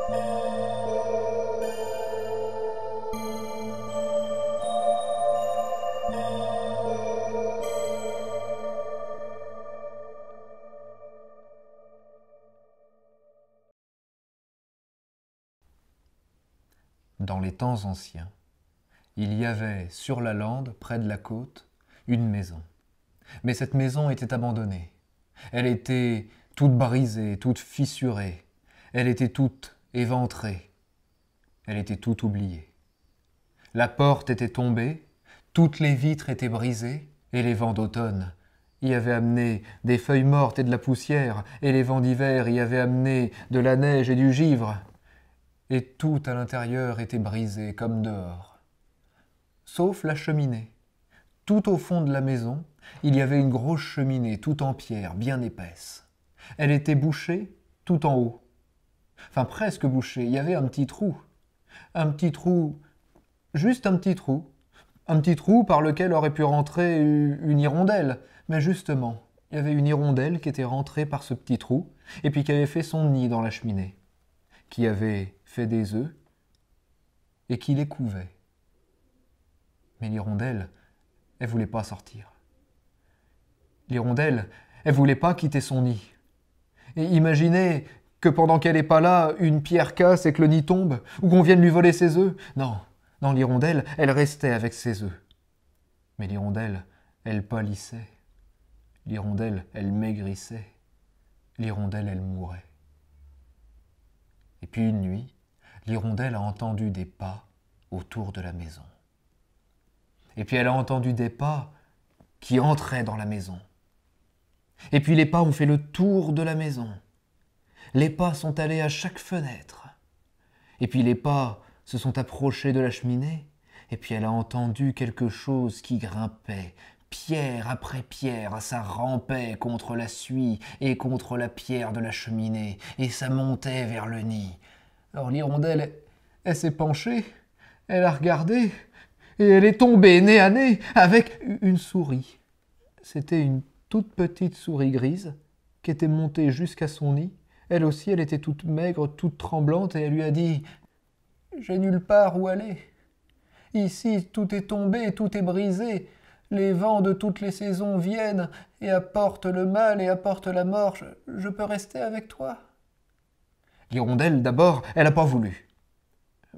Dans les temps anciens, il y avait sur la lande, près de la côte, une maison. Mais cette maison était abandonnée. Elle était toute brisée, toute fissurée. Elle était toute éventrée. Elle était toute oubliée. La porte était tombée, toutes les vitres étaient brisées, et les vents d'automne y avaient amené des feuilles mortes et de la poussière, et les vents d'hiver y avaient amené de la neige et du givre. Et tout à l'intérieur était brisé comme dehors. Sauf la cheminée. Tout au fond de la maison, il y avait une grosse cheminée, toute en pierre, bien épaisse. Elle était bouchée tout en haut. Enfin, presque bouchée. Il y avait un petit trou. Un petit trou, juste un petit trou. Un petit trou par lequel aurait pu rentrer une hirondelle. Mais justement, il y avait une hirondelle qui était rentrée par ce petit trou, et puis qui avait fait son nid dans la cheminée, qui avait fait des œufs, et qui les couvait. Mais l'hirondelle, elle voulait pas sortir. L'hirondelle, elle voulait pas quitter son nid. Et imaginez que pendant qu'elle n'est pas là, une pierre casse et que le nid tombe, ou qu'on vienne lui voler ses œufs. Non, non, l'hirondelle, elle restait avec ses œufs. Mais l'hirondelle, elle pâlissait. L'hirondelle, elle maigrissait. L'hirondelle, elle mourait. Et puis une nuit, l'hirondelle a entendu des pas autour de la maison. Et puis elle a entendu des pas qui entraient dans la maison. Et puis les pas ont fait le tour de la maison. Les pas sont allés à chaque fenêtre. Et puis les pas se sont approchés de la cheminée. Et puis elle a entendu quelque chose qui grimpait, pierre après pierre, ça rampait contre la suie et contre la pierre de la cheminée, et ça montait vers le nid. Alors l'hirondelle, elle s'est penchée, elle a regardé, et elle est tombée nez à nez avec une souris. C'était une toute petite souris grise qui était montée jusqu'à son nid. Elle aussi, elle était toute maigre, toute tremblante, et elle lui a dit « J'ai nulle part où aller. Ici, tout est tombé, tout est brisé. Les vents de toutes les saisons viennent et apportent le mal et apportent la mort. Je peux rester avec toi ?» L'hirondelle, d'abord, elle n'a pas voulu.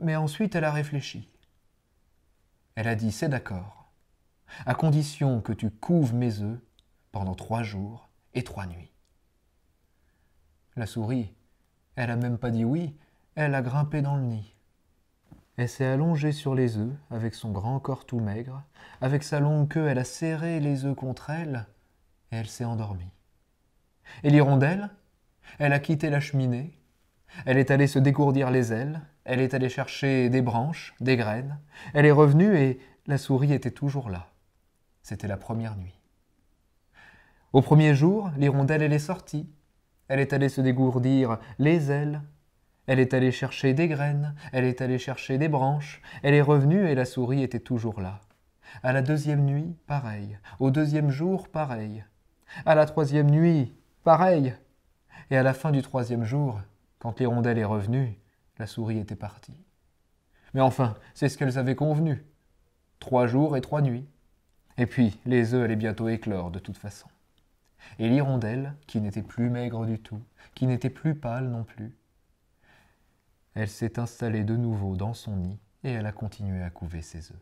Mais ensuite, elle a réfléchi. Elle a dit « C'est d'accord, à condition que tu couves mes œufs pendant 3 jours et 3 nuits. » La souris, elle n'a même pas dit oui, elle a grimpé dans le nid. Elle s'est allongée sur les œufs, avec son grand corps tout maigre. Avec sa longue queue, elle a serré les œufs contre elle, et elle s'est endormie. Et l'hirondelle, elle a quitté la cheminée, elle est allée se dégourdir les ailes, elle est allée chercher des branches, des graines, elle est revenue et la souris était toujours là. C'était la première nuit. Au premier jour, l'hirondelle, elle est sortie. Elle est allée se dégourdir les ailes, elle est allée chercher des graines, elle est allée chercher des branches, elle est revenue et la souris était toujours là. À la 2e nuit, pareil. Au 2e jour, pareil. À la 3e nuit, pareil. Et à la fin du 3e jour, quand l'hirondelle est revenue, la souris était partie. Mais enfin, c'est ce qu'elles avaient convenu. 3 jours et 3 nuits. Et puis, les œufs allaient bientôt éclore de toute façon. Et l'hirondelle, qui n'était plus maigre du tout, qui n'était plus pâle non plus, elle s'est installée de nouveau dans son nid et elle a continué à couver ses œufs.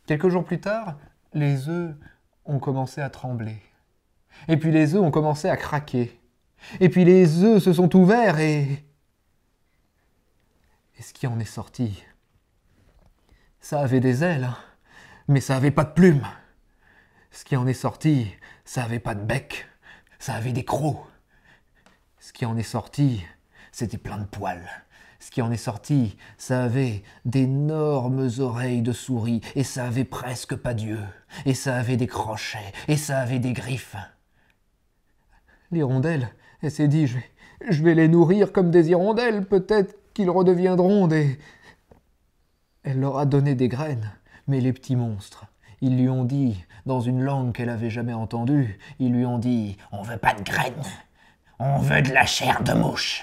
Quelques jours plus tard, les œufs ont commencé à trembler. Et puis les œufs ont commencé à craquer. Et puis les œufs se sont ouverts et ce qui en est sorti, ça avait des ailes, mais ça n'avait pas de plumes. Ce qui en est sorti, ça n'avait pas de bec, ça avait des crocs. Ce qui en est sorti, c'était plein de poils. Ce qui en est sorti, ça avait d'énormes oreilles de souris, et ça avait presque pas d'yeux, et ça avait des crochets, et ça avait des griffes. L'hirondelle, elle s'est dit, je vais les nourrir comme des hirondelles, peut-être qu'ils redeviendront des... Elle leur a donné des graines, mais les petits monstres, ils lui ont dit, dans une langue qu'elle n'avait jamais entendue, ils lui ont dit « On veut pas de graines, on veut de la chair de mouche !»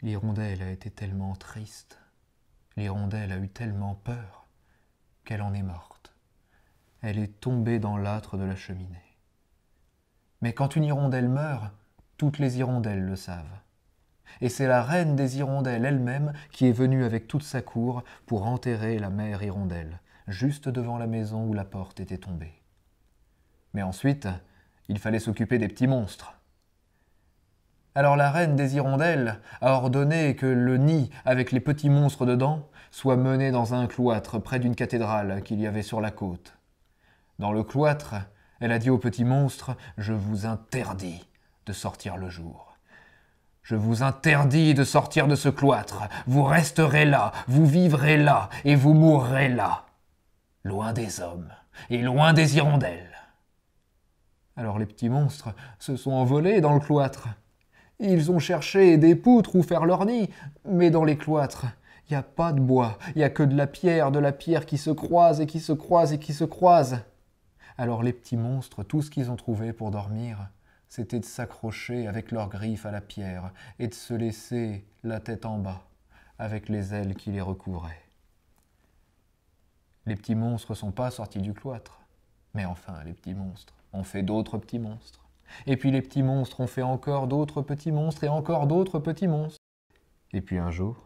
L'hirondelle a été tellement triste, l'hirondelle a eu tellement peur qu'elle en est morte. Elle est tombée dans l'âtre de la cheminée. Mais quand une hirondelle meurt, toutes les hirondelles le savent. Et c'est la reine des hirondelles elle-même qui est venue avec toute sa cour pour enterrer la mère hirondelle, juste devant la maison où la porte était tombée. Mais ensuite, il fallait s'occuper des petits monstres. Alors la reine des hirondelles a ordonné que le nid avec les petits monstres dedans soit mené dans un cloître près d'une cathédrale qu'il y avait sur la côte. Dans le cloître, elle a dit aux petits monstres « Je vous interdis de sortir le jour. Je vous interdis de sortir de ce cloître. Vous resterez là, vous vivrez là et vous mourrez là, loin des hommes et loin des hirondelles. » Alors les petits monstres se sont envolés dans le cloître. Ils ont cherché des poutres où faire leur nid, mais dans les cloîtres, il n'y a pas de bois, il n'y a que de la pierre qui se croise et qui se croise et qui se croise. Alors les petits monstres, tout ce qu'ils ont trouvé pour dormir, c'était de s'accrocher avec leurs griffes à la pierre et de se laisser la tête en bas, avec les ailes qui les recouvraient. Les petits monstres sont pas sortis du cloître, mais enfin les petits monstres ont fait d'autres petits monstres. Et puis les petits monstres ont fait encore d'autres petits monstres et encore d'autres petits monstres. Et puis un jour,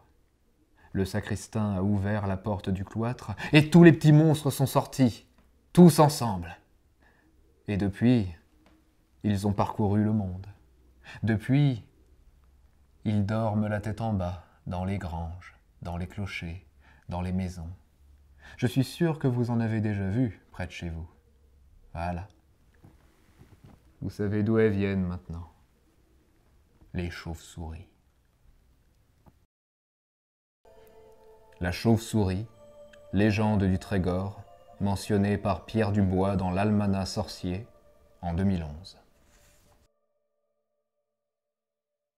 le sacristain a ouvert la porte du cloître et tous les petits monstres sont sortis, tous ensemble. Et depuis, ils ont parcouru le monde. Depuis, ils dorment la tête en bas, dans les granges, dans les clochers, dans les maisons. Je suis sûr que vous en avez déjà vu près de chez vous. Voilà. Vous savez d'où elles viennent maintenant. Les chauves-souris. La chauve-souris, légende du Trégor, mentionnée par Pierre Dubois dans l'Almanach sorcier en 2011.